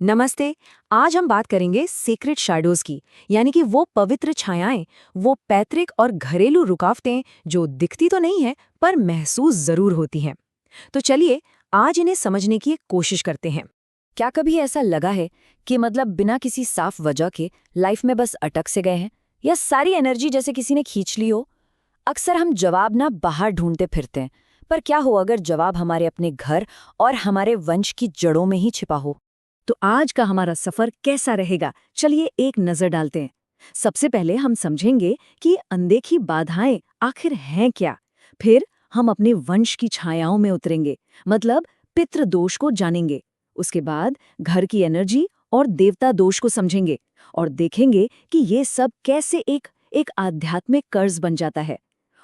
नमस्ते। आज हम बात करेंगे सीक्रेट शैडोज की, यानी कि वो पवित्र छायाएं, वो पैतृक और घरेलू रुकावटें जो दिखती तो नहीं है पर महसूस जरूर होती हैं। तो चलिए आज इन्हें समझने की एक कोशिश करते हैं। क्या कभी ऐसा लगा है कि मतलब बिना किसी साफ वजह के लाइफ में बस अटक से गए हैं, या सारी एनर्जी जैसे किसी ने खींच ली हो? अक्सर हम जवाब ना बाहर ढूंढते फिरते हैं, पर क्या हो अगर जवाब हमारे अपने घर और हमारे वंश की जड़ों में ही छिपा हो? तो आज का हमारा सफर कैसा रहेगा, चलिए एक नजर डालते हैं। सबसे पहले हम समझेंगे कि अनदेखी बाधाएं आखिर हैं क्या। फिर हम अपने वंश की छायाओं में उतरेंगे, मतलब पितृ दोष को जानेंगे। उसके बाद घर की एनर्जी और देवता दोष को समझेंगे और देखेंगे कि ये सब कैसे एक एक आध्यात्मिक कर्ज बन जाता है।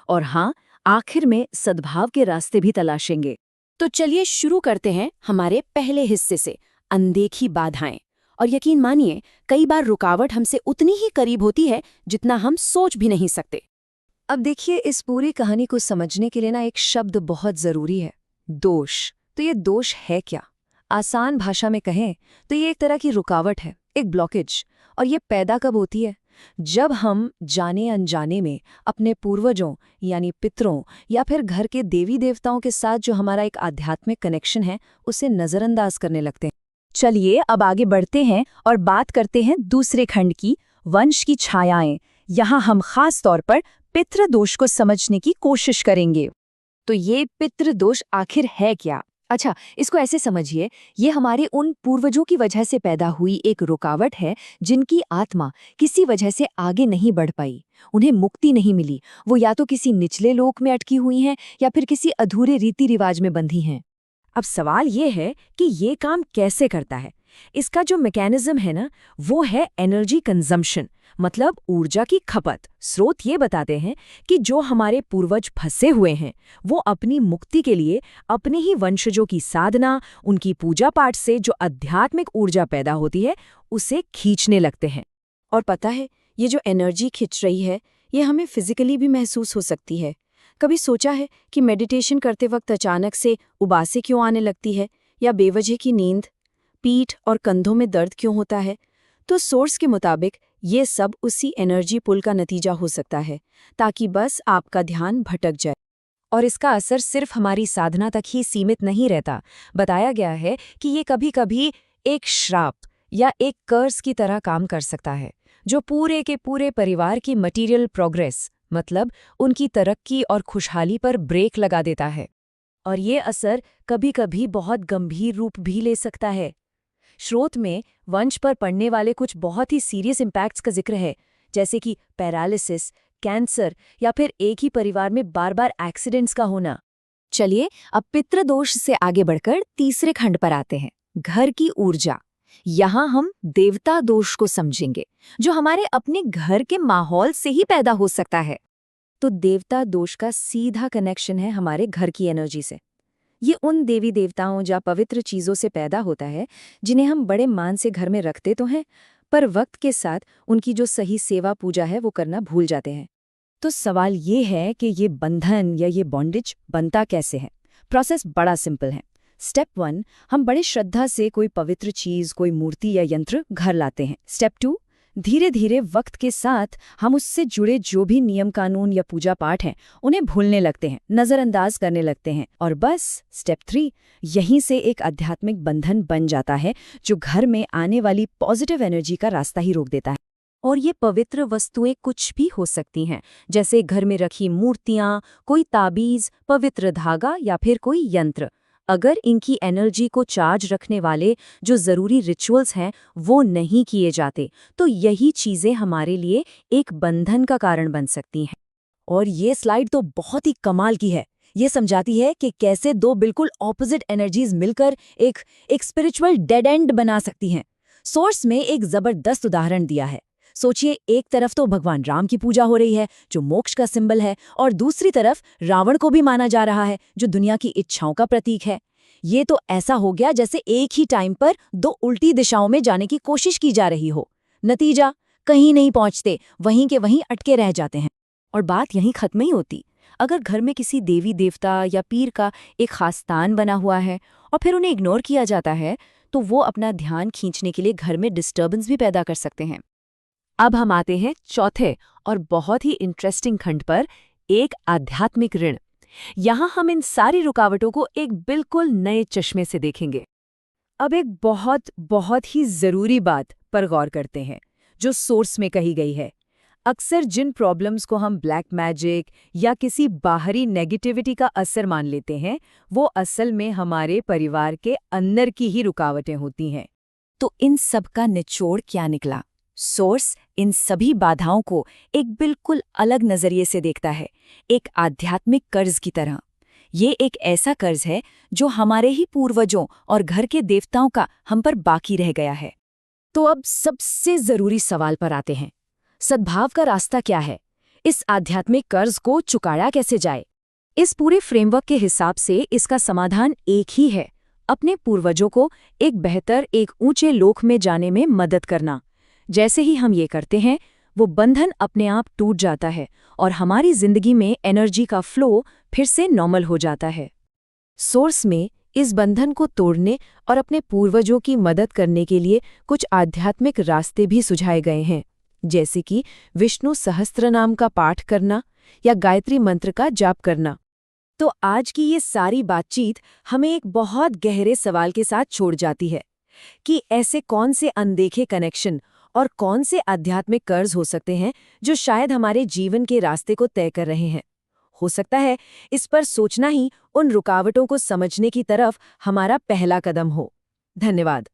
और हाँ, आखिर में सद्भाव के रास्ते भी तलाशेंगे। तो चलिए शुरू करते हैं हमारे पहले हिस्से से, अनदेखी बाधाएं। और यकीन मानिए, कई बार रुकावट हमसे उतनी ही करीब होती है जितना हम सोच भी नहीं सकते। अब देखिए, इस पूरी कहानी को समझने के लिए ना एक शब्द बहुत जरूरी है, दोष। तो ये दोष है क्या? आसान भाषा में कहें तो ये एक तरह की रुकावट है, एक ब्लॉकेज। और ये पैदा कब होती है? जब हम जाने अनजाने में अपने पूर्वजों यानी पितरों या फिर घर के देवी देवताओं के साथ जो हमारा एक आध्यात्मिक कनेक्शन है उसे नजरअंदाज करने लगते हैं। चलिए अब आगे बढ़ते हैं और बात करते हैं दूसरे खंड की, वंश की छायाएं। यहाँ हम खास तौर पर पितृदोष को समझने की कोशिश करेंगे। तो ये पितृदोष आखिर है क्या? अच्छा, इसको ऐसे समझिए, ये हमारे उन पूर्वजों की वजह से पैदा हुई एक रुकावट है जिनकी आत्मा किसी वजह से आगे नहीं बढ़ पाई, उन्हें मुक्ति नहीं मिली। वो या तो किसी निचले लोक में अटकी हुई हैं या फिर किसी अधूरे रीति रिवाज में बंधी हैं। अब सवाल ये है कि ये काम कैसे करता है। इसका जो मैकेनिज्म है ना, वो है एनर्जी कंजम्पशन, मतलब ऊर्जा की खपत। स्रोत ये बताते हैं कि जो हमारे पूर्वज फंसे हुए हैं वो अपनी मुक्ति के लिए अपने ही वंशजों की साधना, उनकी पूजा पाठ से जो आध्यात्मिक ऊर्जा पैदा होती है उसे खींचने लगते हैं। और पता है, ये जो एनर्जी खींच रही है ये हमें फिजिकली भी महसूस हो सकती है। कभी सोचा है कि मेडिटेशन करते वक्त अचानक से उबासी क्यों आने लगती है, या बेवजह की नींद, पीठ और कंधों में दर्द क्यों होता है? तो सोर्स के मुताबिक ये सब उसी एनर्जी पुल का नतीजा हो सकता है, ताकि बस आपका ध्यान भटक जाए। और इसका असर सिर्फ हमारी साधना तक ही सीमित नहीं रहता। बताया गया है कि ये कभी-कभी एक श्राप या एक कर्ज की तरह काम कर सकता है, जो पूरे के पूरे परिवार की मटीरियल प्रोग्रेस, मतलब उनकी तरक्की और खुशहाली पर ब्रेक लगा देता है। और ये असर कभी-कभी बहुत गंभीर रूप भी ले सकता है। स्रोत में वंश पर पड़ने वाले कुछ बहुत ही सीरियस इम्पैक्ट्स का जिक्र है, जैसे कि पैरालिसिस, कैंसर या फिर एक ही परिवार में बार-बार एक्सीडेंट्स का होना। चलिए अब पितृदोष से आगे बढ़कर तीसरे खंड पर आते हैं, घर की ऊर्जा। यहाँ हम देवता दोष को समझेंगे, जो हमारे अपने घर के माहौल से ही पैदा हो सकता है। तो देवता दोष का सीधा कनेक्शन है हमारे घर की एनर्जी से। ये उन देवी देवताओं या पवित्र चीजों से पैदा होता है जिन्हें हम बड़े मान से घर में रखते तो हैं, पर वक्त के साथ उनकी जो सही सेवा पूजा है वो करना भूल जाते हैं। तो सवाल ये है कि ये बंधन या ये बॉन्डेज बनता कैसे है। प्रोसेस बड़ा सिंपल है। स्टेप 1, हम बड़े श्रद्धा से कोई पवित्र चीज, कोई मूर्ति या यंत्र घर लाते हैं। स्टेप 2, धीरे धीरे वक्त के साथ हम उससे जुड़े जो भी नियम कानून या पूजा पाठ हैं उन्हें भूलने लगते हैं, नजरअंदाज करने लगते हैं। और बस स्टेप 3, यहीं से एक आध्यात्मिक बंधन बन जाता है जो घर में आने वाली पॉजिटिव एनर्जी का रास्ता ही रोक देता है। और ये पवित्र वस्तुएं कुछ भी हो सकती हैं, जैसे घर में रखी मूर्तियां, कोई ताबीज, पवित्र धागा या फिर कोई यंत्र। अगर इनकी एनर्जी को चार्ज रखने वाले जो जरूरी रिचुअल्स हैं वो नहीं किए जाते, तो यही चीजें हमारे लिए एक बंधन का कारण बन सकती हैं। और ये स्लाइड तो बहुत ही कमाल की है। ये समझाती है कि कैसे दो बिल्कुल ऑपोजिट एनर्जीज मिलकर एक स्पिरिचुअल डेड एंड बना सकती हैं। सोर्स में एक जबरदस्त उदाहरण दिया है। सोचिए, एक तरफ तो भगवान राम की पूजा हो रही है जो मोक्ष का सिंबल है, और दूसरी तरफ रावण को भी माना जा रहा है जो दुनिया की इच्छाओं का प्रतीक है। ये तो ऐसा हो गया जैसे एक ही टाइम पर दो उल्टी दिशाओं में जाने की कोशिश की जा रही हो। नतीजा, कहीं नहीं पहुंचते, वहीं के वहीं अटके रह जाते हैं। और बात यहीं खत्म नहीं होती। अगर घर में किसी देवी देवता या पीर का एक खास स्थान बना हुआ है और फिर उन्हें इग्नोर किया जाता है, तो वो अपना ध्यान खींचने के लिए घर में डिस्टर्बेंस भी पैदा कर सकते हैं। अब हम आते हैं चौथे और बहुत ही इंटरेस्टिंग खंड पर, एक आध्यात्मिक ऋण। यहाँ हम इन सारी रुकावटों को एक बिल्कुल नए चश्मे से देखेंगे। अब एक बहुत बहुत ही ज़रूरी बात पर गौर करते हैं, जो सोर्स में कही गई है। अक्सर जिन प्रॉब्लम्स को हम ब्लैक मैजिक या किसी बाहरी नेगेटिविटी का असर मान लेते हैं, वो असल में हमारे परिवार के अंदर की ही रुकावटें होती हैं। तो इन सब का निचोड़ क्या निकला? सोर्स इन सभी बाधाओं को एक बिल्कुल अलग नजरिए से देखता है, एक आध्यात्मिक कर्ज की तरह। ये एक ऐसा कर्ज है जो हमारे ही पूर्वजों और घर के देवताओं का हम पर बाकी रह गया है। तो अब सबसे जरूरी सवाल पर आते हैं, सद्भाव का रास्ता क्या है? इस आध्यात्मिक कर्ज को चुकाया कैसे जाए? इस पूरे फ्रेमवर्क के हिसाब से इसका समाधान एक ही है, अपने पूर्वजों को एक बेहतर, एक ऊंचे लोक में जाने में मदद करना। जैसे ही हम ये करते हैं, वो बंधन अपने आप टूट जाता है और हमारी जिंदगी में एनर्जी का फ्लो फिर से नॉर्मल हो जाता है। सोर्स में इस बंधन को तोड़ने और अपने पूर्वजों की मदद करने के लिए कुछ आध्यात्मिक रास्ते भी सुझाए गए हैं, जैसे कि विष्णु सहस्त्रनाम का पाठ करना या गायत्री मंत्र का जाप करना। तो आज की ये सारी बातचीत हमें एक बहुत गहरे सवाल के साथ छोड़ जाती है कि ऐसे कौन से अनदेखे कनेक्शन और कौन से आध्यात्मिक कर्ज हो सकते हैं जो शायद हमारे जीवन के रास्ते को तय कर रहे हैं। हो सकता है इस पर सोचना ही उन रुकावटों को समझने की तरफ हमारा पहला कदम हो। धन्यवाद।